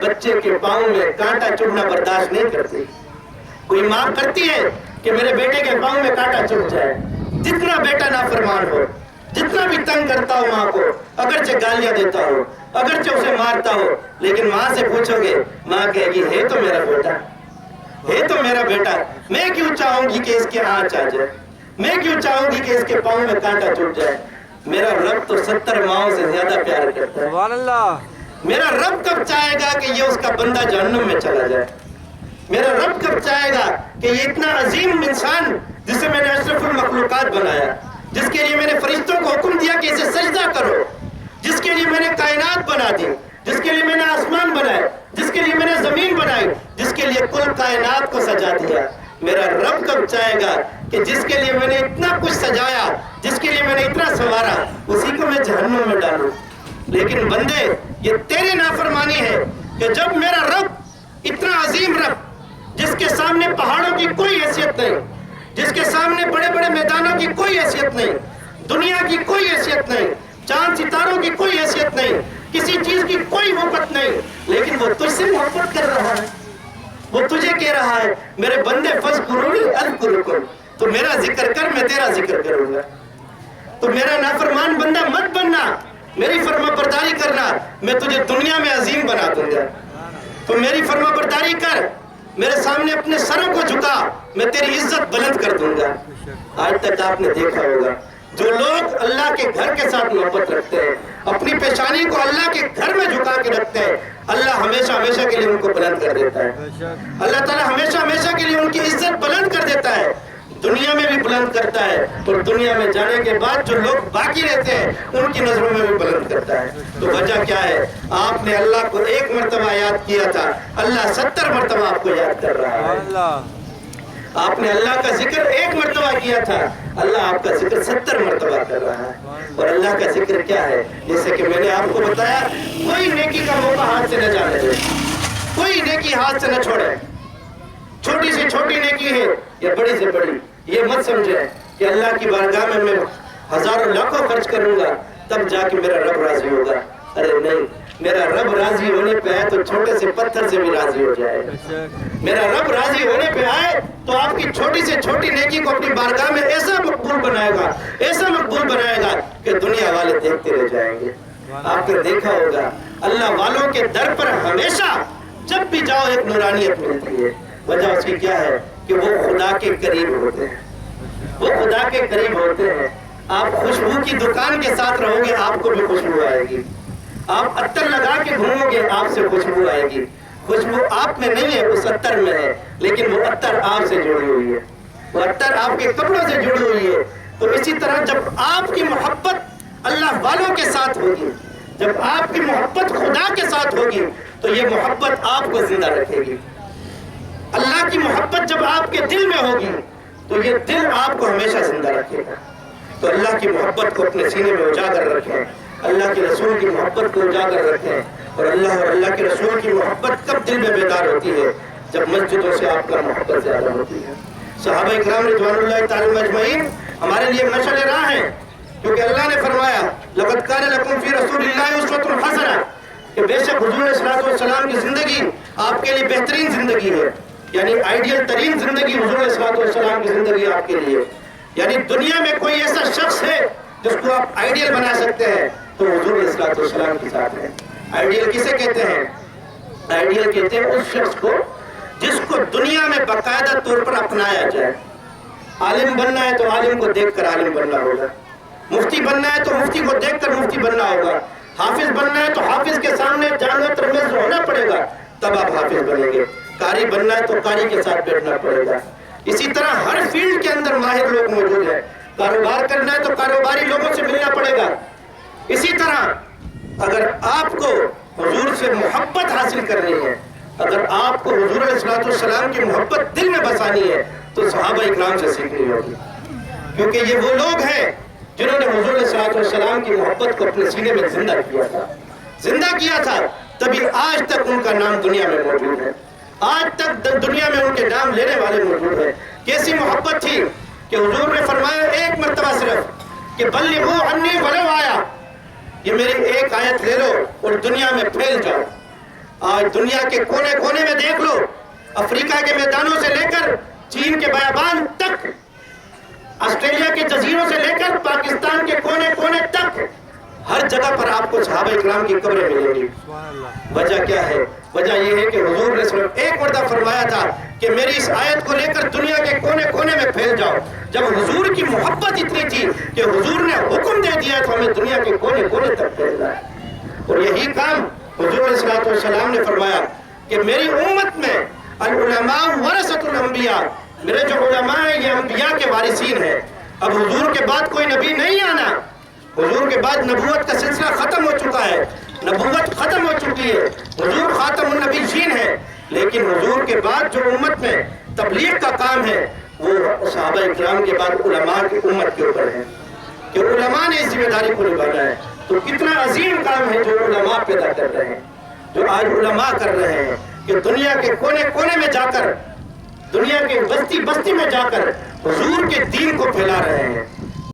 بچے کے پاؤں میں کانٹا چبھنا برداشت نہیں کرتی. کوئی ماں کرتی ہے کہ میرے بیٹے کے پاؤں میں کانٹا چبھ جائے. جتنا بیٹا نافرمان ہو, جتنا بھی تنگ کرتا ہو ماں کو, اگرچہ گالیاں دیتا ہو, اگرچہ اسے مارتا ہو, لیکن ماں سے پوچھو گے, ماں کہے گی ہے تو میرا بیٹا, ہے تو میرا بیٹا, میں کیوں چاہوں گی کہ اس کی آنچ آ جائے, میں کیوں چاہوں گی کہ اس کے پاؤں میں کانٹا چبھ جائے. میرا رب تو 70 ماؤں سے زیادہ پیار کرتا ہے. سبحان اللہ. میرا رب کب چاہے گا کہ یہ اس کا بندہ جہنم میں چلا جائے؟ میرا رب کب چاہے گا کہ یہ اتنا عظیم انسان جسے میں نے اشرف المخلوقات بنایا, جس کے لیے میں نے فرشتوں کو حکم دیا کہ اسے سجدہ کرو, جس کے لیے میں نے کائنات بنا دی, جس کے لیے میں نے آسمان بنائے, جس کے لیے میں نے زمین بنائی, جس کے لیے کل کائنات کو سجا دیا, میرا رب کب چاہے گا کہ جس کے لیے میں نے اتنا کچھ سجایا, جس کے لیے میں نے اتنا سنوارا, اسی کو میں جہنم میں ڈالوں؟ لیکن بندے, یہ تیری نافرمانی ہے کہ جب میرا رب اتنا عظیم رب, جس کے سامنے پہاڑوں کی کوئی حیثیت نہیں, جس کے سامنے بڑے بڑے میدانوں کی کوئی حیثیت نہیں, دنیا کی کوئی حیثیت نہیں, چاند ستاروں کی کوئی حیثیت نہیں, کسی چیز کی کوئی وقت نہیں, لیکن وہ تجھ سے محبت کر رہا ہے. وہ تجھے کہہ رہا ہے میرے بندے فذکرونی اذکرکم, تو میرا ذکر کر, میں تیرا ذکر کروں گا. تو میرا نافرمان بندہ مت بننا, میری فرما برداری کرنا, میں تجھے دنیا میں عظیم بنا دوں گا. تو میری فرما برداری کر, میرے سامنے اپنے سروں کو جھکا, میں تیری عزت بلند کر دوں گا. آج تک آپ نے دیکھا ہوگا جو لوگ اللہ کے گھر کے ساتھ محبت رکھتے ہیں, اپنی پیشانی کو اللہ کے گھر میں جھکا کے رکھتے ہیں, اللہ ہمیشہ ہمیشہ کے لیے ان کو بلند کر دیتا ہے. اللہ تعالیٰ ہمیشہ ہمیشہ کے لیے ان کی عزت بلند کر دیتا ہے, دنیا میں بھی بلند کرتا ہے, اور دنیا میں جانے کے بعد جو لوگ باقی رہتے ہیں ان کی نظروں میں بھی بلند کرتا ہے. تو وجہ کیا ہے؟ آپ نے اللہ کو ایک مرتبہ یاد کیا تھا, اللہ 70 مرتبہ آپ کو یاد کر رہا ہے. آپ نے اللہ کا ذکر ایک مرتبہ کیا تھا, اللہ آپ کا ذکر 70 مرتبہ کر رہا ہے. اور اللہ کا ذکر کیا ہے؟ جیسے کہ میں نے آپ کو بتایا, کوئی نیکی کا موقع ہاتھ سے نہ جانے دے, کوئی نیکی ہاتھ سے نہ چھوڑے. چھوٹی سے چھوٹی نیکی ہے یا بڑی سے بڑی, یہ مت سمجھے کہ اللہ کی بارگاہ میں میں ہزاروں لاکھوں خرچ کروں گا تب جا کے میرا رب راضی ہوگا. ارے نہیں, میرا رب راضی ہونے پہ آئے تو چھوٹے سے پتھر سے بھی راضی ہو جائے. میرا رب راضی ہونے پہ آئے تو آپ کی چھوٹی سے چھوٹی نیکی کو اپنی بارگاہ میں ایسا مقبول بنائے گا, ایسا مقبول بنائے گا کہ دنیا والے دیکھتے رہ جائیں گے. آپ نے دیکھا ہوگا اللہ والوں کے در پر ہمیشہ جب بھی جاؤ ایک نورانیت ملتی ہے. وجہ اس کی کیا ہے؟ کہ وہ خدا کے قریب ہوتے ہیں, وہ خدا کے قریب ہوتے ہیں. آپ خوشبو کی دکان کے ساتھ رہو گے, آپ کو بھی خوشبو آئے گی. آپ عطر لگا کے گھومو گے, آپ سے خوشبو آئے گی. خوشبو آپ میں نہیں ہے, اس عطر میں ہے, لیکن وہ عطر آپ سے جڑی ہوئی ہے, وہ عطر آپ کے کپڑوں سے جڑی ہوئی ہے. تو اسی طرح جب آپ کی محبت اللہ والوں کے ساتھ ہوگی, جب آپ کی محبت خدا کے ساتھ ہوگی, تو یہ محبت آپ کو زندہ رکھے گی. اللہ کی محبت جب آپ کے دل میں ہوگی تو یہ دل آپ کو ہمیشہ زندہ رکھے گا. تو اللہ کی محبت کو اپنے سینے میں اجاگر رکھیں, اللہ کے رسول کی محبت کو اجاگر رکھیں. اور اللہ کے رسول کی محبت کب دل میں بیدار ہوتی ہے؟ جب مسجدوں سے آپ کا محبت زیادہ ہوتی ہے. صحابہ اکرام رضوان اللہ تعالی اجمعین ہمارے لیے مشعل راہ ہیں, کیونکہ اللہ نے فرمایا لقد کان لکم فی رسول اللہ اسوۃ حسنہ, کہ بے شک حضور صلی اللہ علیہ وسلم کی زندگی آپ کے لیے بہترین زندگی ہے. یعنی آئیڈیل ترین زندگی حضور صلی اللہ علیہ وسلم کی زندگی آپ کے لیے. یعنی دنیا میں کوئی ایسا شخص ہے جس کو آپ آئیڈیل بنا سکتے ہیں تو حضور صلی اللہ علیہ وسلم کے ساتھ ہے. آئیڈیل کسے کہتے ہیں؟ آئیڈیل کہتے ہیں اس شخص کو جس کو دنیا میں باقاعدہ طور پر اپنایا جائے. عالم بننا ہے تو عالم کو دیکھ کر عالم بننا ہوگا, مفتی بننا ہے تو مفتی کو دیکھ کر مفتی بننا ہوگا, حافظ بننا ہے تو حافظ کے سامنے جامع ترمذ ہونا پڑے گا تب آپ حافظ بنیں گے, قاری بننا ہے تو قاری کے ساتھ بیٹھنا پڑے گا. اسی طرح ہر فیلڈ کے اندر ماہر لوگ موجود ہیں. کاروبار کرنا ہے تو کاروباری لوگوں سے ملنا پڑے گا. اسی طرح اگر آپ کو حضور سے محبت حاصل کرنی ہے, اگر آپ کو حضور علیہ السلام کی محبت دل میں بسانی ہے تو صحابہ اکرام سے سیکھنی ہوگی, کیونکہ یہ وہ لوگ ہیں جنہوں نے حضور علیہ السلام کی محبت کو اپنے سینے میں زندہ کیا تھا, تبھی آج تک ان کا نام دنیا میں موجود ہے, آج تک دنیا میں ان کے نام لینے والے موجود ہیں. کیسی محبت تھی کہ حضور نے فرمایا ایک مرتبہ صرف کہ بلغوا عنی ولو آیا, یہ میری ایک آیت لے لو اور دنیا میں پھیل جاؤ. آج دنیا کے کونے کونے میں دیکھ لو، افریقہ کے میدانوں سے لے کر چین کے بیابان تک، آسٹریلیا کے جزیروں سے لے کر پاکستان کے کونے کونے تک، ہر جگہ پر آپ کو صحابہ اکرام کی قبریں ملیں گی۔ وجہ کیا ہے؟ وجہ یہ ہے کہ حضور نے صرف ایک مرتبہ فرمایا تھا کہ میری اس آیت کو لے کر دنیا کے کونے کونے میں پھیل جاؤ۔ جب حضور کی محبت اتنی تھی کہ حضور نے حکم دے دیا تو ہمیں دنیا کے کونے کونے تک پھیلنا ہے، اور یہی کام حضور علیہ الصلوۃ والسلام نے فرمایا کہ میری امت میں العلماء ورثۃ الانبیاء، میرے جو علماء ہیں یہ انبیاء کے وارثین ہیں۔ اب حضور کے بعد کوئی نبی نہیں آنا، حضور کے بعد نبوت کا سلسلہ ختم ہو چکا ہے، نبوت ختم ہو چکی ہے، حضور خاتم النبیین ہے، لیکن حضور کے بعد جو امت میں تبلیغ کا کام ہے وہ صحابہ اکرام کے بعد علماء کی امت کے اوپر ہے کہ علماء نے اس ذمہ داری کو نبھانا ہے۔ تو کتنا عظیم کام ہے جو علماء پیدا کر رہے ہیں، جو آج علماء کر رہے ہیں کہ دنیا کے کونے کونے میں جا کر، دنیا کے بستی بستی میں جا کر حضور کے دین کو پھیلا رہے ہیں۔